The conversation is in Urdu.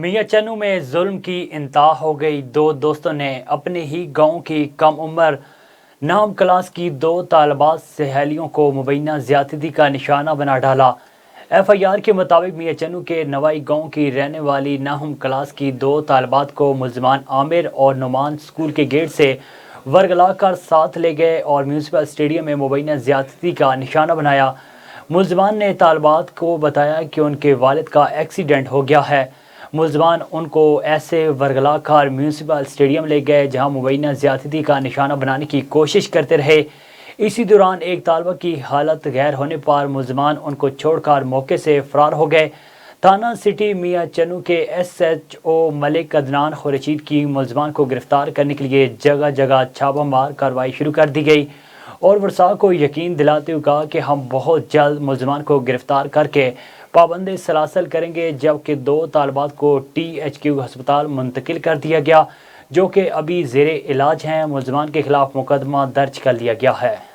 میاں چنو میں ظلم کی انتہا ہو گئی۔ دو دوستوں نے اپنے ہی گاؤں کی کم عمر ناہم کلاس کی دو طالبات سہیلیوں کو مبینہ زیادتی کا نشانہ بنا ڈالا۔ ایف آئی آر کے مطابق میاں چنو کے نوائی گاؤں کی رہنے والی ناہم کلاس کی دو طالبات کو ملزمان عامر اور نعمان اسکول کے گیٹ سے ورگلا کر ساتھ لے گئے اور میونسپل اسٹیڈیم میں مبینہ زیادتی کا نشانہ بنایا۔ ملزمان نے طالبات کو بتایا کہ ان کے والد کا ایکسیڈنٹ ہو گیا ہے۔ ملزمان ان کو ایسے ورگلا کر میونسپل اسٹیڈیم لے گئے جہاں مبینہ زیادتی کا نشانہ بنانے کی کوشش کرتے رہے۔ اسی دوران ایک طالبہ کی حالت غیر ہونے پر ملزمان ان کو چھوڑ کر موقع سے فرار ہو گئے۔ تھانہ سٹی میاں چنو کے ایس ایچ او ملک عدنان خورشید کی ملزمان کو گرفتار کرنے کے لیے جگہ جگہ چھاپہ مار کارروائی شروع کر دی گئی اور ورثاء کو یقین دلاتے ہوئے کہا کہ ہم بہت جلد ملزمان کو گرفتار کر کے پابند سلاسل کریں گے، جبکہ دو طالبات کو ٹی ایچ کیو ہسپتال منتقل کر دیا گیا جو کہ ابھی زیر علاج ہیں۔ ملزمان کے خلاف مقدمہ درج کر لیا گیا ہے۔